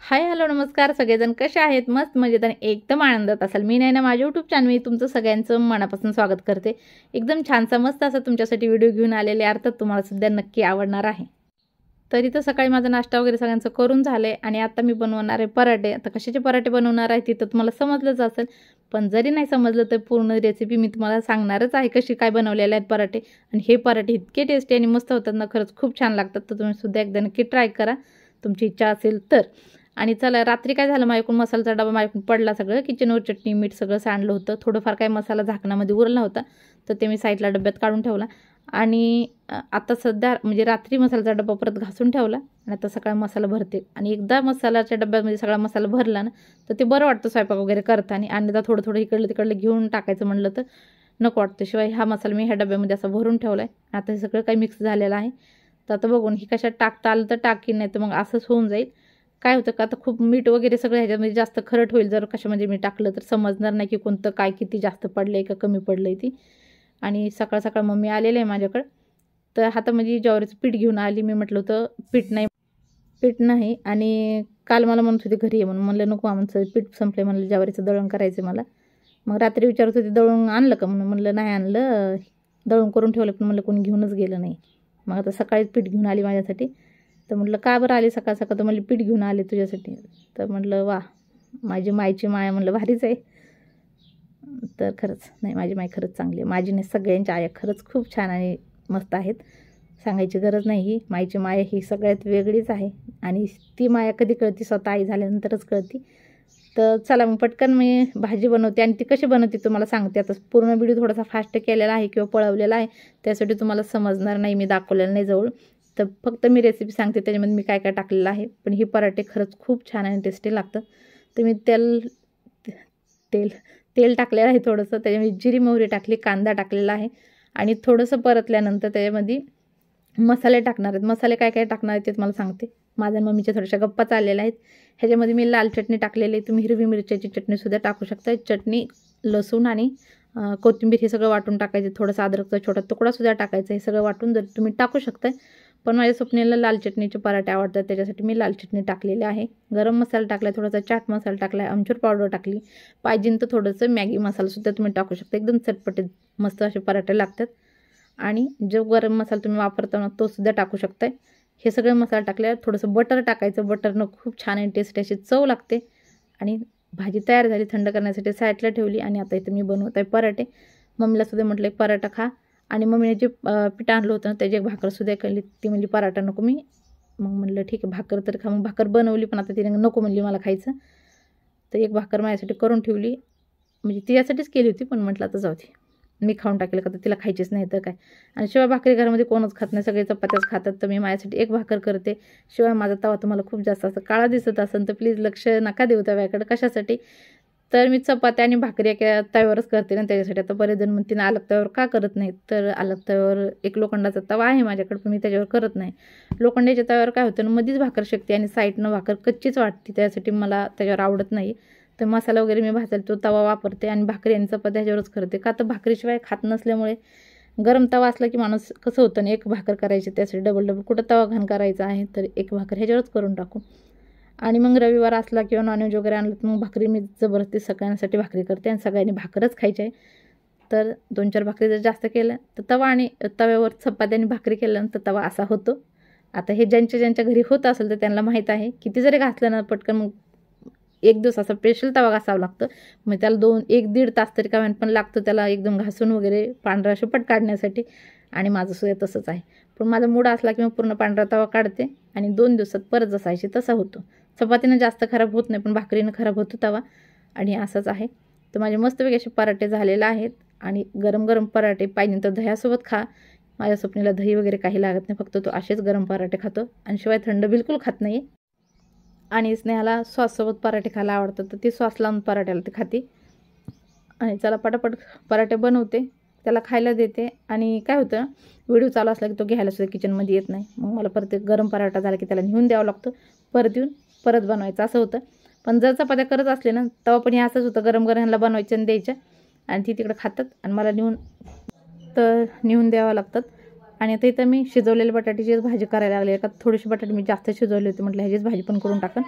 Hi hello नमस्कार सगळेजण कसे आहेत मस्त मजेत आणि एकदम आनंदात असाल। मी नाही ना माझ्या यूट्यूब चॅनल मी तुमचं सगळ्यांचं मनापासून स्वागत करते। एकदम छानसा मस्त असा तुमच्यासाठी व्हिडिओ घेऊन आलेले अर्थात तुम्हाला सुद्धा नक्की आवडणार आहे। तर इथं सकाळी माझा नाश्ता वगैरे सगळ्यांचं करून झाले आणि आता मी बनवणार आहे पराठे। आता कशाचे पराठे बनवणार आहे तिथं तुम्हाला समजलंच असेल, पण जरी नाही समजलं तर पूर्ण रेसिपी मी तुम्हाला सांगणारच आहे कशी काय बनवलेले आहेत पराठे। आणि हे पराठे इतके टेस्टी आणि मस्त होतात ना, खरंच खूप छान लागतात। तर तुम्ही सुद्धा एकदा नक्की ट्राय करा तुमची इच्छा असेल तर। आणि चला रात्री काय झालं, माझ्याकडून मसाल्याचा डबा माझ्याकडून पडला, सगळं किचनवर चटणी मीठ सगळं सांडलं होतं। थोडंफार काय मसाला झाकणामध्ये उरला होता तर ते मी साईडला डब्यात काढून ठेवला। आणि आता सध्या म्हणजे रात्री मसाल्याचा डबा परत घासून ठेवला आणि आता सकाळ मसाला भरते। आणि एकदा मसाल्याच्या डब्यामध्ये सगळा मसाला भरला ना तर ते बरं वाटतं स्वयंपाक वगैरे करताना। आणि आता थोडं थोडं इकडलं तिकडलं घेऊन टाकायचं म्हणलं तर नको वाटतं। शिवाय हा मसाला मी ह्या डब्यामध्ये असा भरून ठेवला आहे। आता हे सगळं काही मिक्स झालेलं आहे। तर आता बघून ही कशात टाकता आलं तर टाकीन, नाही तर मग असंच होऊन जाईल। काय होतं का आता खूप मीठ वगैरे सगळं ह्याच्यामध्ये जास्त खरट होईल जर कशामध्ये मी टाकलं तर समजणार नाही की कोणतं काय किती जास्त पडलं आहे का कमी पडलं आहे ती। आणि सकाळ सकाळ मम्मी आलेलं आहे माझ्याकडं, तर हातामध्ये ज्वारीचं पीठ घेऊन आली। मी म्हटलं होतं पीठ नाही आणि काल मला म्हणत होते घरी ये म्हणून, म्हणलं नको आमचं पीठ संपलं म्हणलं, ज्वारीचं दळण करायचं मला। मग रात्री विचारत होते दळून आणलं का म्हणून, म्हणलं नाही आणलं, दळून करून ठेवलं पण म्हणलं कोणी घेऊनच गेलं नाही। मग आता सकाळीच पीठ घेऊन आली माझ्यासाठी। तर म्हटलं का बरं आली सकाळ सकाळ, तर म्हणलं पीठ घेऊन आले तुझ्यासाठी। तर म्हटलं वा माझी मायची माया म्हणलं भारीच आहे। तर खरंच नाही माझी माय खरंच चांगली आहे। माझी नाही सगळ्यांच्या आया खरंच खूप छान आणि मस्त आहेत, सांगायची गरज नाही। ही मायची माया ही सगळ्यात वेगळीच आहे आणि ती माया कधी कळती स्वतः आई झाल्यानंतरच कळती। तर चला मग पटकन मी भाजी बनवते आणि ती कशी बनवते तुम्हाला सांगते। आता पूर्ण व्हिडिओ थोडासा फास्ट केलेला आहे किंवा पळवलेला आहे, त्यासाठी तुम्हाला समजणार नाही, मी दाखवलेलं नाही जवळ। तर फक्त मी रेसिपी सांगते त्याच्यामध्ये मी काय काय टाकलेलं आहे। पण ही पराठे खरंच खूप छान आणि टेस्टी लागतं। तर मी तेल टाकलेलं आहे थोडंसं, त्याच्यामध्ये जिरी मोहरी टाकली, कांदा टाकलेला आहे आणि थोडंसं परतल्यानंतर त्याच्यामध्ये मसाले टाकणार आहेत। मसाले काय काय टाकणार आहेत ते तुम्हाला सांगते। माझ्या मम्मीच्या थोड्याशा गप्पा चाललेल्या आहेत। ह्याच्यामध्ये मी लाल चटणी टाकलेली आहे, तुम्ही हिरवी मिरच्याची चटणीसुद्धा टाकू शकता। चटणी लसूण आणि कोथिंबीर हे सगळं वाटून टाकायचं, थोडासा अद्रकचा छोटा तुकडासुद्धा टाकायचा। हे सगळं वाटून जर तुम्ही टाकू शकता, पण माझ्या स्वप्नीला लाल चटणीचे पराठे आवडतात त्याच्यासाठी मी लाल चटणी टाकलेली आहे। गरम मसाला टाकला, थोडासा चाट मसाला टाकला, आमचूर पावडर टाकली, पाहिजे तर थोडंसं मॅगी मसालासुद्धा तुम्ही टाकू शकता। एकदम चटपटीत मस्त असे पराठे लागतात। आणि जो गरम मसाला तुम्ही वापरता ना तो सुद्धा टाकू शकताय। हे सगळे मसाला टाकल्यावर थोडंसं बटर टाकायचं, बटरनं खूप छान आणि टेस्ट अशी चव लागते। आणि भाजी तयार झाली, थंड करण्यासाठी साईडला ठेवली आणि आता इथं मी बनवत आहे पराठे। मम्मीला सुद्धा म्हटलं एक पराठा खा, आणि मम्मीने जे पीठ आणलं होतं ना त्याची एक भाकरसुद्धा केली, ती म्हणजे पराठा नको मी, मग म्हणलं ठीक आहे भाकर तर खा। मग भाकर बनवली पण आता तिने नको म्हणली मला खायचं, तर एक भाकर माझ्यासाठी करून ठेवली, म्हणजे तिच्यासाठीच केली होती पण म्हटलं आता जाऊ दे मी खाऊन टाकेल का, तर तिला खायचीच नाही तर काय। आणि शिवाय भाकरी घरामध्ये कोणच खात नाही, सगळे चपात्याच खातात, तर मी माझ्यासाठी एक भाकर करते। शिवाय माझा तवा तुम्हाला खूप जास्त असं काळा दिसत असेल तर प्लीज लक्ष नका देऊ तव्याकडे, कशासाठी तर मी चपात्या आणि भाकरी एका तव्यावरच करते ना त्याच्यासाठी। आता बरेच जण म्हणतील अलग तव्यावर का करत नाही, तर अलग तव्यावर एक लोखंडाचा तवा आहे माझ्याकडे पण मी त्याच्यावर करत नाही। लोखंडाच्या तव्यावर काय होतं ना मध्येच भाकर शेकते आणि साईडनं भाकर कच्चीच वाटते, त्यासाठी मला त्याच्यावर आवडत नाही। तर मसाला वगैरे मी भाजायला तो तवा वापरते आणि भाकरी आणि चपात्या ह्याच्यावरच करते। का तर भाकरीशिवाय खात नसल्यामुळे गरम तवा असला की माणूस कसं होतं ना एक भाकर करायची त्यासाठी डबल कुठं तवा घाण करायचा आहे, तर एक भाकर ह्याच्यावरच करून टाकू। आणि मग रविवार असला किंवा नॉनव्हेज वगैरे आणलं तर मग भाकरी मी जबरदस्ती सगळ्यांसाठी भाकरी करते आणि सगळ्यांनी भाकरच खायची आहे। तर 2-4 भाकरी जर जास्त केलं तर तवा आणि तव्यावर चपात्या आणि भाकरी केल्यानंतर तवा असा होतो। आता हे ज्यांच्या घरी होत असेल तर त्यांना माहीत आहे, किती जरी घासलं ना पटकन मग एक दिवस असा स्पेशल तवा घासावा लागतं, मग त्याला 1-1.5 तास तरी का पण लागतो त्याला एकदम घासून वगैरे पांढरा शेपट काढण्यासाठी। आणि माझं सुद्धा तसंच आहे, पण माझा मूड असला की मग पूर्ण पांढरा तवा काढते आणि 2 दिवसात परत जसायची तसा होतो। चपातीनं जास्त खराब होत नाही पण भाकरीनं खराब होतो तवा, आणि असंच आहे। तर माझे मस्तपैकी असे पराठे झालेले आहेत आणि गरम गरम पराठे पाहिजे तर दह्यासोबत खा। माझ्या स्वप्नीला दही वगैरे काही लागत नाही, फक्त तो असेच गरम पराठे खातो आणि शिवाय थंड बिलकुल खात नाही। आणि स्नेहाला सॉससोबत पराठे खायला आवडतात, तर ती सॉस लावून पराठ्याला ती खाते। आणि चला पटापट पराठे बनवते, त्याला खायला देते। आणि काय होतं व्हिडिओ चालू असला की तो घ्यायला सुद्धा किचनमध्ये येत नाही, मग मला परत गरम पराठा झाला की त्याला नेऊन द्यावं लागतं, परत येऊन परत बनवायचं असं होतं। पण जर चपात्या करत असले ना तेव्हा पण हे असंच होतं, गरम गरम ह्यांना बनवायचं आणि द्यायच्या आणि ती तिकडे खातात आणि मला नेऊन द्यावं लागतात। आणि आता इथं मी शिजवलेल्या बटाट्याचीच भाजी करायला लागली, का थोडीशी बटाटे मी जास्त शिजवले होते, म्हटलं ह्याचीच भाजी पण करून टाकन।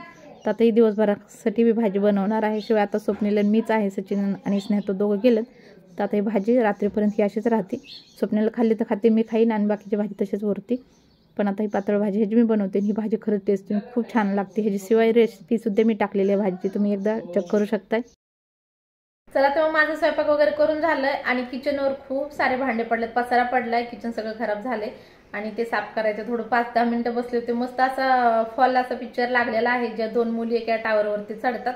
तर आता ही दिवसभरासाठी मी भाजी बनवणार आहे. शिवाय आता स्वप्नील मीच आहे, सचिन आणि स्नेहा तो दोघं गेलं. तर आता ही भाजी रात्रीपर्यंत ही अशीच राहते. स्वप्नीला खाल्ली तर खाते, मी खाईन, आणि बाकीची भाजी तशीच उरते. पण आता ही पातळ भाजी ह्याची मी बनवते. ही भाजी खरंच टेस्टी खूप छान लागते. ह्याची शिवाय रेसिपीसुद्धा मी टाकलेली आहे भाजीची, तुम्ही एकदा चेक करू शकताय. चला तेव्हा माझं स्वयंपाक वगैरे करून झालंय आणि किचनवर खूप सारे भांडे पडलेत, पसारा पडलाय, किचन सगळं खराब झालंय आणि ते साफ करायचं. थोडं 5-10 मिनिटं बसले होते. मस्त असा फॉल असा पिक्चर लागलेला आहे, ज्या 2 मुली एका टावरवरती चढतात.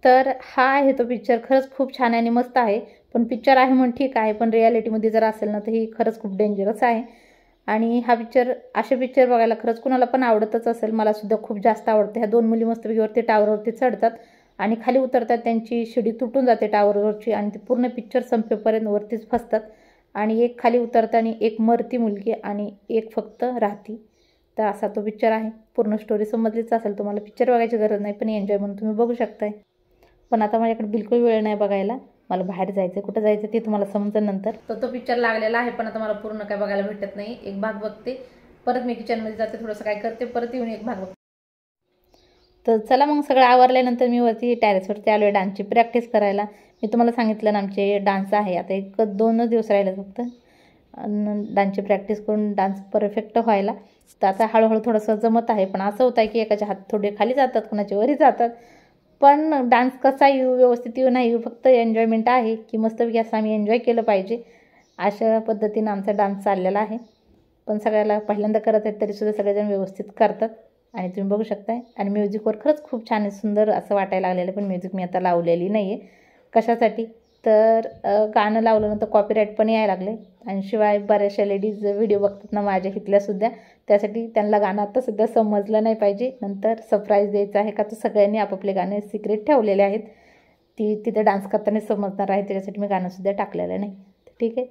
तर हा आहे तो पिक्चर. खरंच खूप छान आहे आणि मस्त आहे. पण पिक्चर आहे म्हणून ठीक आहे, पण रियालिटीमध्ये जर असेल ना तर ही खरंच खूप डेंजरस आहे. आणि हा पिक्चर, असे पिक्चर बघायला खरंच कुणाला पण आवडतच असेल. मला सुद्धा खूप जास्त आवडते. ह्या 2 मुली मस्तपैकी वरती टावरवरती चढतात आणि खाली उतरतात. त्यांची शिडी तुटून जाते टावरवरची आणि ते पूर्ण पिक्चर संपेपर्यंत वरतीच फसतात. आणि एक खाली उतरताना एक मरती मुलगी आणि एक फक्त राहती. तर असा तो पिक्चर आहे. पूर्ण स्टोरी समजलीच असेल तुम्हाला. पिक्चर बघायची गरज नाही, पण एन्जॉय म्हणून तुम्ही बघू शकताय. पण आता माझ्याकडे बिलकुल वेळ नाही बघायला. मला बाहेर जायचं, कुठं जायचं ते तुम्हाला समजेल नंतर. तर तो पिक्चर लागलेला आहे, पण आता मला पूर्ण काय बघायला भेटत नाही. एक भाग बघते, परत मी किचनमध्ये जाते, थोडंसं काय करते, परत येऊन एक भाग बघते. तर चला मग सगळं आवरल्यानंतर मी वरती टेरेसवरती आलो आहे डान्सची प्रॅक्टिस करायला. मी तुम्हाला सांगितलं ना आमचे डान्स आहे, आता 1-2 दिवस राहिले फक्त डान्सची प्रॅक्टिस करून डान्स परफेक्ट व्हायला. तर आता हळूहळू थोडंसं जमत आहे. पण असं होतं आहे की एकाचे हात थोडे खाली जातात, कोणाचे वरी जातात. पण डान्स कसा येऊ, व्यवस्थित येऊ नाही येऊ, फक्त एन्जॉयमेंट आहे की मस्तपैकी असं आम्ही एन्जॉय केलं पाहिजे, अशा पद्धतीनं आमचा डान्स चाललेला आहे. पण सगळ्याला पहिल्यांदा करत आहेत तरीसुद्धा सगळेजण व्यवस्थित करतात आणि तुम्ही बघू शकताय. आणि म्युझिकवर खरंच खूप छान आहे, सुंदर असं वाटायला लागलेलं. पण म्युझिक मी आता लावलेली नाही आहे. कशासाठी तर गाणं लावलं नंतर कॉपीराईट पण यायला लागले. आणि शिवाय बऱ्याचशा लेडीज व्हिडिओ बघतात ना माझ्या इथल्यासुद्धा, त्यासाठी त्यांना गाणं आता सध्या समजलं नाही पाहिजे. नंतर सरप्राईज द्यायचं आहे का, तर सगळ्यांनी आपापले गाणे सिक्रेट ठेवलेले आहेत. तिथे डान्स करताना समजणार आहे, त्याच्यासाठी मी गाणंसुद्धा टाकलेलं नाही. ठीक आहे.